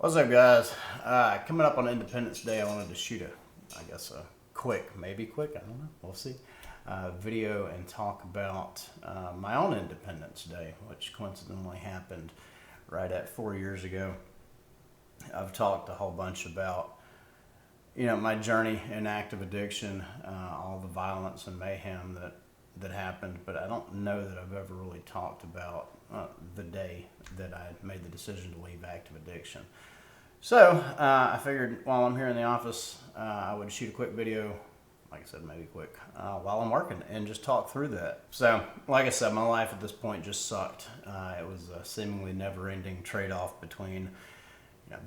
What's up, guys? Coming up on Independence Day, I wanted to shoot a quick, maybe quick, I don't know, we'll see, video and talk about my own Independence Day, which coincidentally happened right at 4 years ago. I've talked a whole bunch about, my journey in active addiction, all the violence and mayhem that happened, but I don't know that I've ever really talked about the day that I made the decision to leave active addiction. So I figured while I'm here in the office, I would shoot a quick video, like I said, maybe quick, while I'm working and just talk through that. So, like I said, my life at this point just sucked. It was a seemingly never-ending trade-off between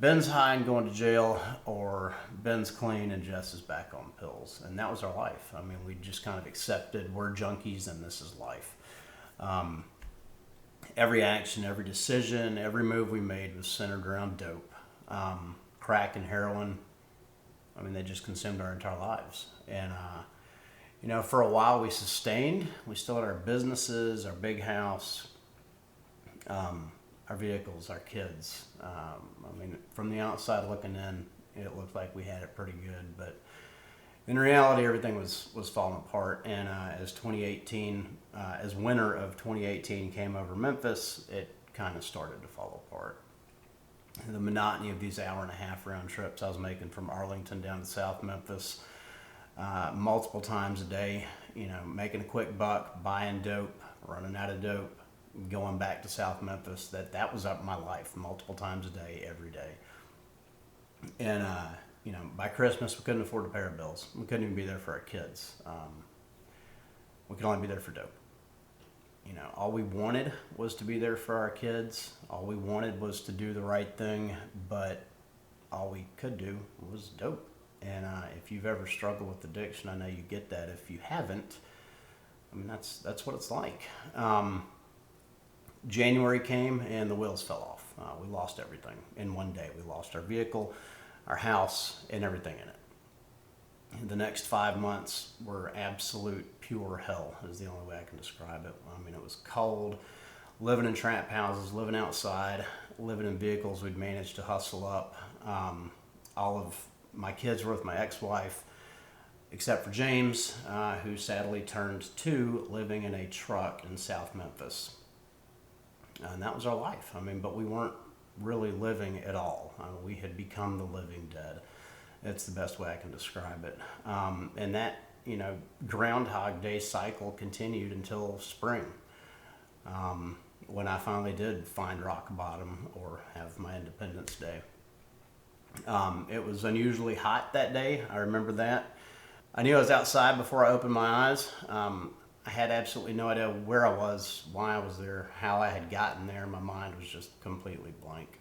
Ben's high and going to jail, or Ben's clean and Jess is back on pills. And that was our life. I mean, we just kind of accepted we're junkies and this is life. Every action, every decision, every move we made was centered around dope. Crack and heroin, I mean, they just consumed our entire lives. And, for a while we sustained. We still had our businesses, our big house, our vehicles, our kids. I mean, from the outside looking in, it looked like we had it pretty good, but in reality, everything was falling apart. And as winter of 2018 came over Memphis, it kind of started to fall apart. And the monotony of these hour-and-a-half round trips I was making from Arlington down to South Memphis, multiple times a day, making a quick buck, buying dope, running out of dope, going back to South Memphis, that was up my life multiple times a day, every day. And, by Christmas, we couldn't afford to pay our bills. We couldn't even be there for our kids. We could only be there for dope. All we wanted was to be there for our kids. All we wanted was to do the right thing, but all we could do was dope. And if you've ever struggled with addiction, I know you get that. If you haven't, I mean, that's what it's like. January came and the wheels fell off. We lost everything in one day. We lost our vehicle, our house, and everything in it. The next 5 months were absolute pure hell, is the only way I can describe it. I mean, it was cold, living in trap houses, living outside, living in vehicles we'd managed to hustle up. All of my kids were with my ex-wife, except for James, who sadly turned 2, living in a truck in South Memphis. And that was our life. I mean, but we weren't really living at all. We had become the living dead. It's the best way I can describe it. And that, Groundhog Day cycle continued until spring, when I finally did find rock bottom or have my Independence Day. It was unusually hot that day. I remember that. I knew I was outside before I opened my eyes. I had absolutely no idea where I was, why I was there, how I had gotten there. My mind was just completely blank.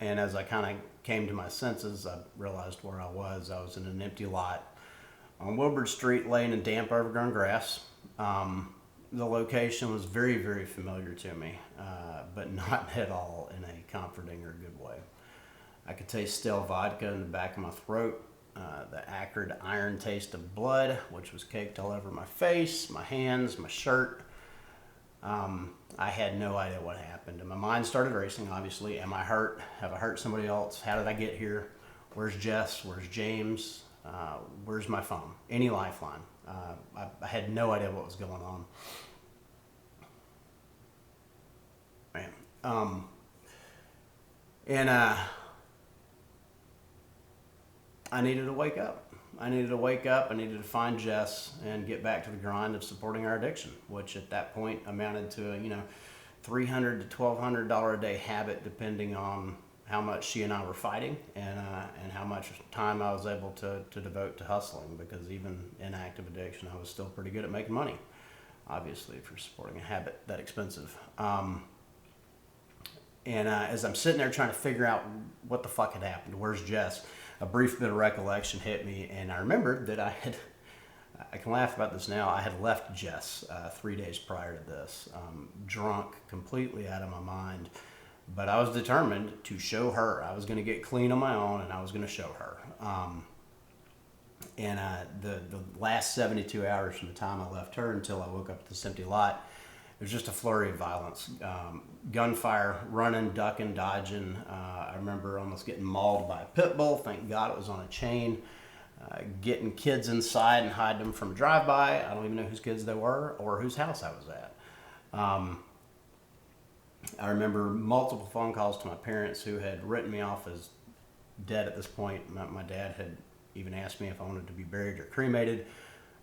And as I kind of came to my senses, I realized where I was. I was in an empty lot on Wilbur Street, laying in damp, overgrown grass. The location was very, very familiar to me, but not at all in a comforting or good way. I could taste stale vodka in the back of my throat, the acrid iron taste of blood, which was caked all over my face, my hands, my shirt. I had no idea what happened, and my mind started racing, obviously. Am I hurt? Have I hurt somebody else? How did I get here? Where's Jess? Where's James? Where's my phone? Any lifeline? I had no idea what was going on. Man. And I needed to wake up. I needed to find Jess and get back to the grind of supporting our addiction, which at that point amounted to a, $300 to $1,200 a day habit, depending on how much she and I were fighting and how much time I was able to devote to hustling, because even in active addiction, I was still pretty good at making money, obviously, if you're supporting a habit that expensive. As I'm sitting there trying to figure out what the fuck had happened, where's Jess, a brief bit of recollection hit me, and I remembered that I can laugh about this now, I had left Jess 3 days prior to this, drunk, completely out of my mind, but I was determined to show her. I was going to get clean on my own, and I was going to show her. The last 72 hours from the time I left her until I woke up at this empty lot, it was just a flurry of violence. Gunfire, running, ducking, dodging. I remember almost getting mauled by a pit bull. Thank God it was on a chain. Getting kids inside and hiding them from a drive-by. I don't even know whose kids they were or whose house I was at. I remember multiple phone calls to my parents who had written me off as dead at this point. My dad had even asked me if I wanted to be buried or cremated.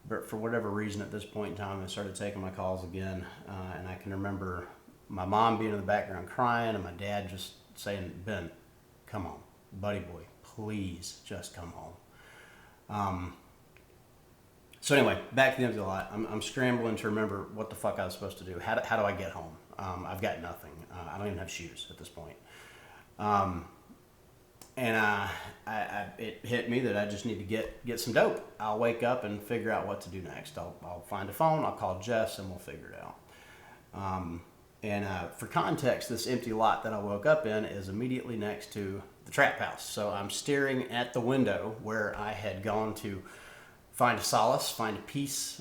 But for whatever reason at this point in time, I started taking my calls again. And I can remember my mom being in the background crying and my dad just saying, Ben, come home. Buddy boy, please just come home. So anyway, back to the empty lot. I'm scrambling to remember what the fuck I was supposed to do. How do I get home? I've got nothing. I don't even have shoes at this point. And it hit me that I just need to get some dope. I'll wake up and figure out what to do next. I'll find a phone, I'll call Jess, and we'll figure it out. For context, this empty lot that I woke up in is immediately next to the trap house. So I'm staring at the window where I had gone to find a solace, find a peace.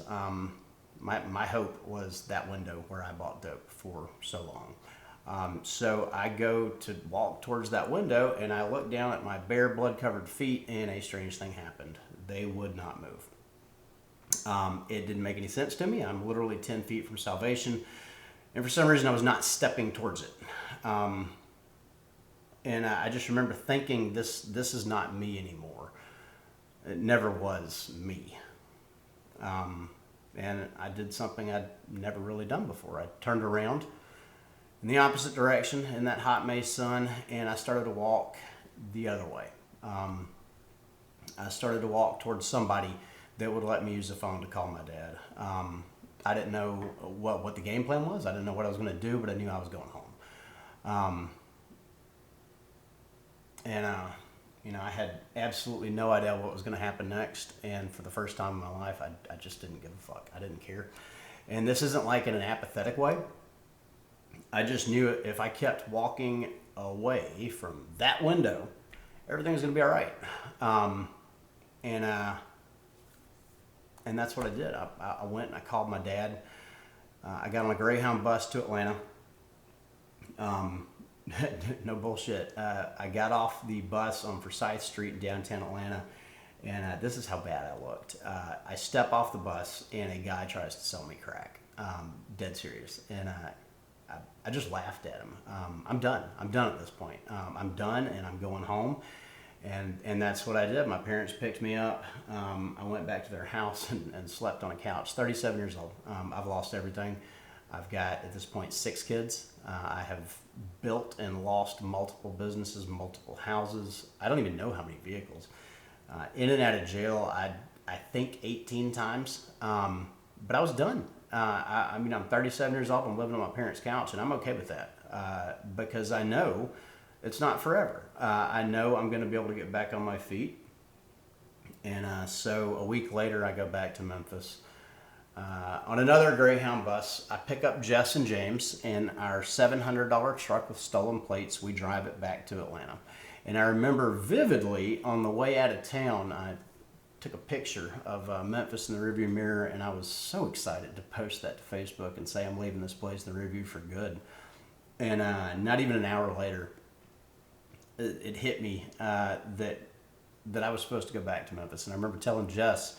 My hope was that window where I bought dope for so long. So I go to walk towards that window and I look down at my bare blood-covered feet and a strange thing happened. They would not move. It didn't make any sense to me. I'm literally 10 feet from salvation. And for some reason I was not stepping towards it. And I just remember thinking this is not me anymore. It never was me. And I did something I'd never really done before. I turned around in the opposite direction in that hot May sun, and I started to walk the other way. I started to walk towards somebody that would let me use the phone to call my dad. I didn't know what the game plan was. I didn't know what I was going to do, but I knew I was going home. I had absolutely no idea what was going to happen next. And for the first time in my life, I just didn't give a fuck. I didn't care. And this isn't like in an apathetic way. I just knew if I kept walking away from that window, everything was going to be all right. And that's what I did. I went and I called my dad. I got on a Greyhound bus to Atlanta. No bullshit. I got off the bus on Forsyth Street in downtown Atlanta, and this is how bad I looked. I step off the bus, and a guy tries to sell me crack. Dead serious. And I just laughed at him. I'm done. I'm done at this point. I'm done, and I'm going home. And that's what I did. My parents picked me up. I went back to their house and slept on a couch. 37 years old. I've lost everything. I've got, at this point, 6 kids. I have built and lost multiple businesses, multiple houses. I don't even know how many vehicles. In and out of jail, I think 18 times. But I was done. I mean, I'm 37 years old. I'm living on my parents' couch, and I'm okay with that because I know it's not forever. I know I'm going to be able to get back on my feet. And so a week later, I go back to Memphis. On another Greyhound bus, I pick up Jess and James in our $700 truck with stolen plates. We drive it back to Atlanta. And I remember vividly on the way out of town, I took a picture of Memphis in the rearview mirror, and I was so excited to post that to Facebook and say I'm leaving this place in the rearview for good. And not even an hour later, it hit me that I was supposed to go back to Memphis. And I remember telling Jess,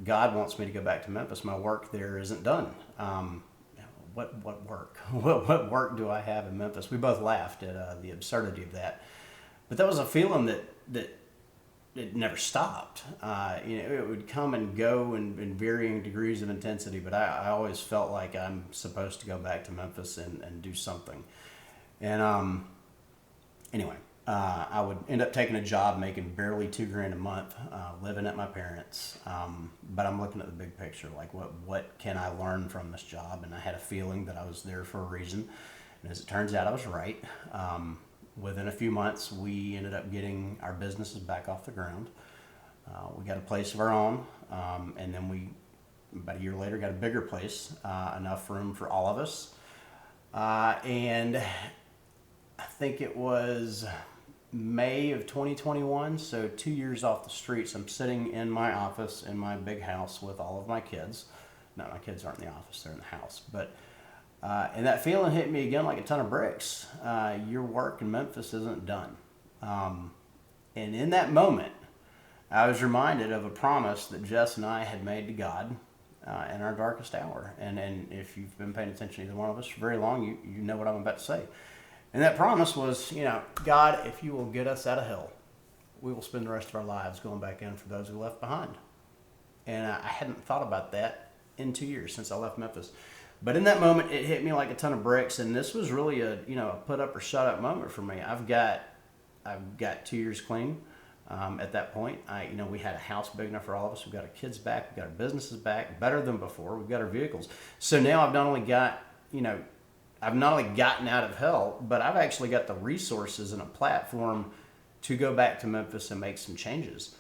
God wants me to go back to Memphis. My work there isn't done. What work? What work do I have in Memphis? We both laughed at the absurdity of that. But that was a feeling that it never stopped. It would come and go in varying degrees of intensity, but I always felt like I'm supposed to go back to Memphis and do something. And anyway, I would end up taking a job making barely $2,000 a month, living at my parents. But I'm looking at the big picture, like what can I learn from this job? And I had a feeling that I was there for a reason. And as it turns out, I was right. Within a few months, we ended up getting our businesses back off the ground. We got a place of our own, and then we, about a year later, got a bigger place, enough room for all of us. And I think it was May of 2021, so 2 years off the streets. I'm sitting in my office in my big house with all of my kids. No, my kids aren't in the office, they're in the house. But And that feeling hit me again like a ton of bricks. Your work in Memphis isn't done. And in that moment, I was reminded of a promise that Jess and I had made to God in our darkest hour. And if you've been paying attention to either one of us for very long, you know what I'm about to say. And that promise was, God, if you will get us out of hell, we will spend the rest of our lives going back in for those who left behind. And I hadn't thought about that in 2 years since I left Memphis. But in that moment, it hit me like a ton of bricks. And this was really a put up or shut up moment for me. I've got 2 years clean. At that point, we had a house big enough for all of us. We've got our kids back. We've got our businesses back, better than before. We've got our vehicles. So now I've not only gotten out of hell, but I've actually got the resources and a platform to go back to Memphis and make some changes.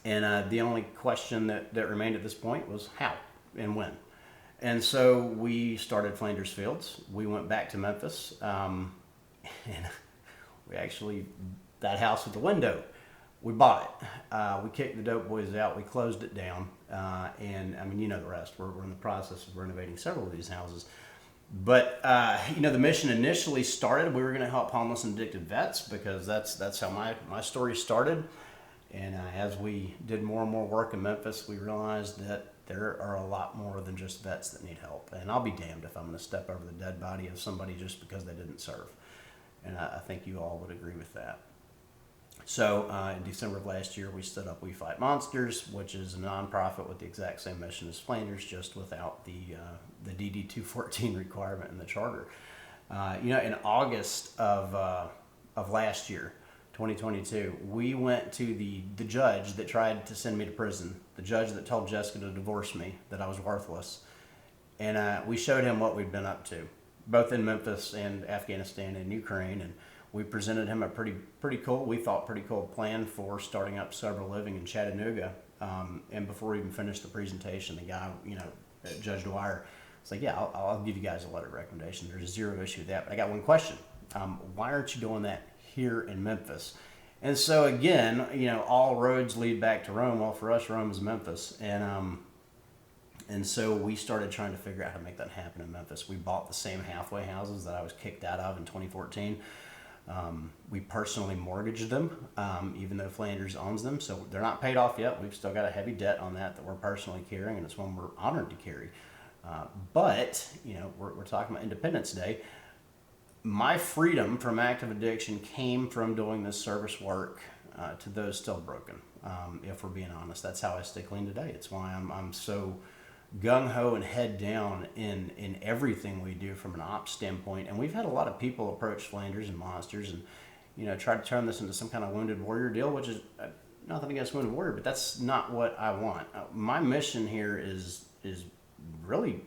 And the only question that remained at this point was how and when. And so we started Flanders Fields. We went back to Memphis, and we actually, that house with the window, we bought it. We kicked the dope boys out. We closed it down. And the rest. We're in the process of renovating several of these houses. But, the mission initially started, we were going to help homeless and addicted vets because that's how my story started. And as we did more and more work in Memphis, we realized that there are a lot more than just vets that need help. And I'll be damned if I'm going to step over the dead body of somebody just because they didn't serve. And I think you all would agree with that. So in December of last year, we stood up We Fight Monsters, which is a nonprofit with the exact same mission as Flanders, just without the DD 214 requirement in the charter. In August of last year, 2022, we went to the judge that tried to send me to prison, the judge that told Jessica to divorce me, that I was worthless, and we showed him what we'd been up to, both in Memphis and Afghanistan and Ukraine, and we presented him a pretty cool plan for starting up sober living in Chattanooga. And before we even finished the presentation, the guy, Judge Dwyer, was like, "Yeah, I'll give you guys a letter of recommendation. There's zero issue with that. But I got one question. Why aren't you doing that here in Memphis?" And so again, all roads lead back to Rome. Well, for us, Rome is Memphis, and so we started trying to figure out how to make that happen in Memphis. We bought the same halfway houses that I was kicked out of in 2014. We personally mortgaged them, even though Flanders owns them. So they're not paid off yet. We've still got a heavy debt on that we're personally carrying, and it's one we're honored to carry. But we're talking about Independence Day. My freedom from active addiction came from doing this service work to those still broken. If we're being honest, that's how I stay clean today. It's why I'm so gung-ho and head down in everything we do from an ops standpoint. And we've had a lot of people approach Flanders and Monsters and try to turn this into some kind of wounded warrior deal, which is nothing against wounded warrior, but that's not what I want. My mission here is really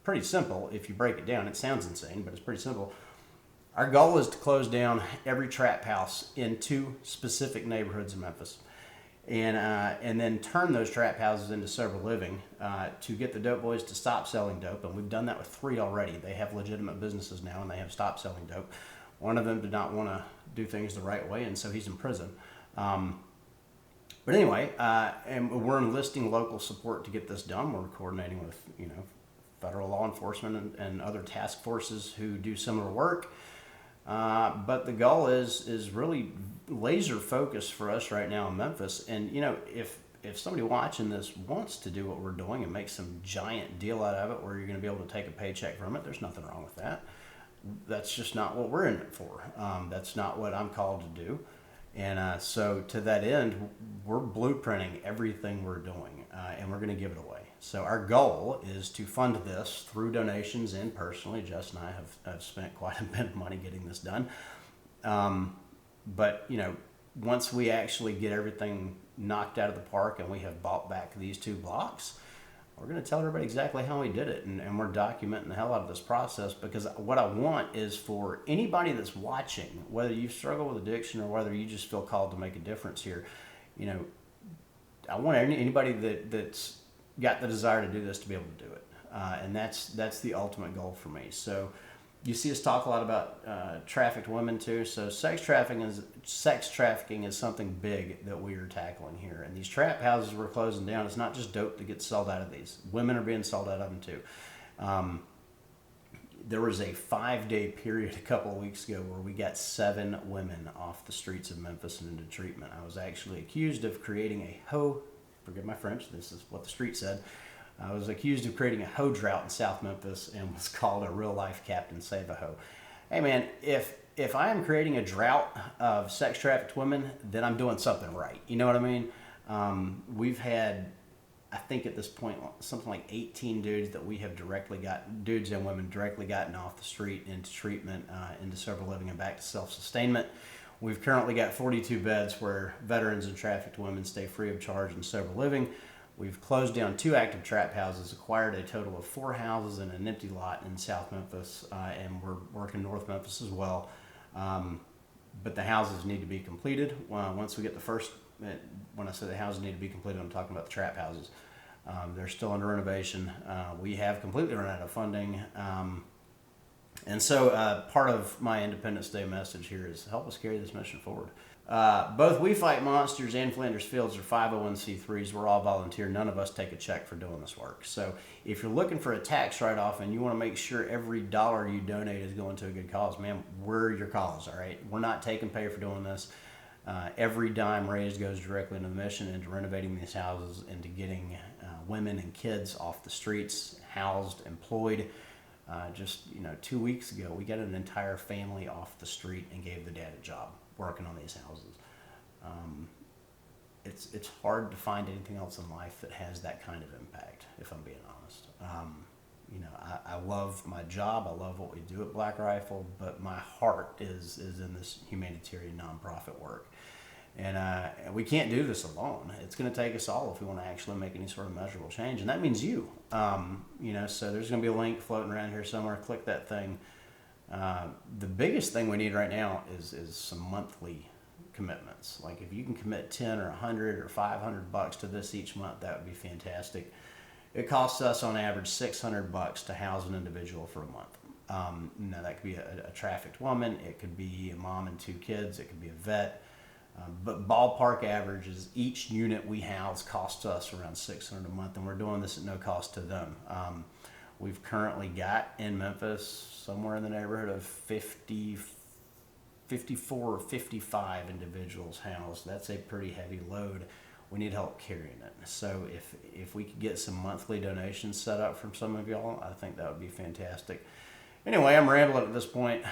pretty simple. If you break it down, it sounds insane, but it's pretty simple. Our goal is to close down every trap house in 2 specific neighborhoods in Memphis. And then turn those trap houses into sober living to get the dope boys to stop selling dope. And we've done that with 3 already. They have legitimate businesses now, and they have stopped selling dope. One of them did not want to do things the right way, and so he's in prison. But anyway, and we're enlisting local support to get this done. We're coordinating with federal law enforcement and other task forces who do similar work. But the goal is really laser focused for us right now in Memphis. And if somebody watching this wants to do what we're doing and make some giant deal out of it, where you're going to be able to take a paycheck from it, there's nothing wrong with that. That's just not what we're in it for. That's not what I'm called to do. And so to that end, we're blueprinting everything we're doing, and we're going to give it away. So our goal is to fund this through donations, and personally, Jess and I have spent quite a bit of money getting this done. But once we actually get everything knocked out of the park and we have bought back these 2 blocks, we're going to tell everybody exactly how we did it, and we're documenting the hell out of this process, because what I want is for anybody that's watching, whether you struggle with addiction or whether you just feel called to make a difference here, I want anybody that's got the desire to do this to be able to do it, and that's the ultimate goal for me. So you see us talk a lot about trafficked women too. So sex trafficking is something big that we are tackling here. And these trap houses we're closing down, it's not just dope that gets sold out of these. Women are being sold out of them too. There was a 5-day period a couple of weeks ago where we got 7 women off the streets of Memphis and into treatment. I was actually accused of creating a forgive my French, this is what the street said. I was accused of creating a hoe drought in South Memphis and was called a real life Captain Save a Hoe. Hey man, if I am creating a drought of sex trafficked women, then I'm doing something right. You know what I mean? We've had, I think at this point, something like 18 dudes that we have dudes and women directly gotten off the street into treatment, into sober living and back to self-sustainment. We've currently got 42 beds where veterans and trafficked women stay free of charge in sober living. We've closed down 2 active trap houses, acquired a total of 4 houses and an empty lot in South Memphis, and we're working North Memphis as well. But the houses need to be completed. Once we get the first, when I say the houses need to be completed, I'm talking about the trap houses. They're still under renovation. We have completely run out of funding. And so part of my Independence Day message here is help us carry this mission forward. Both We Fight Monsters and Flanders Fields are 501c3s. We're all volunteer. None of us take a check for doing this work. So if you're looking for a tax write-off and you want to make sure every dollar you donate is going to a good cause, man, we're your cause, all right? We're not taking pay for doing this. Every dime raised goes directly into the mission, into renovating these houses, into getting women and kids off the streets, housed, employed. Just 2 weeks ago, we got an entire family off the street and gave the dad a job working on these houses. It's hard to find anything else in life that has that kind of impact, if I'm being honest. I love my job. I love what we do at Black Rifle, but my heart is in this humanitarian nonprofit work. And we can't do this alone. It's going to take us all if we want to actually make any sort of measurable change, and that means you. So there's going to be a link floating around here somewhere. Click that thing. The biggest thing we need right now is some monthly commitments. Like if you can commit 10 or 100 or $500 to this each month, that would be fantastic. It costs us on average $600 to house an individual for a month. That could be a trafficked woman. It could be a mom and 2 kids. It could be a vet. But ballpark averages, each unit we house costs us around $600 a month, and we're doing this at no cost to them. We've currently got in Memphis somewhere in the neighborhood of 54 or 55 individuals housed. That's a pretty heavy load. We need help carrying it. So if we could get some monthly donations set up from some of y'all, I think that would be fantastic. Anyway, I'm rambling at this point.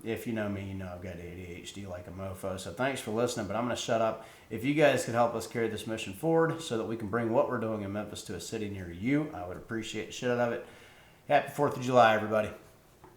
If you know me, you know I've got ADHD like a mofo. So thanks for listening, but I'm going to shut up. If you guys could help us carry this mission forward so that we can bring what we're doing in Memphis to a city near you, I would appreciate the shit out of it. Happy 4th of July, everybody.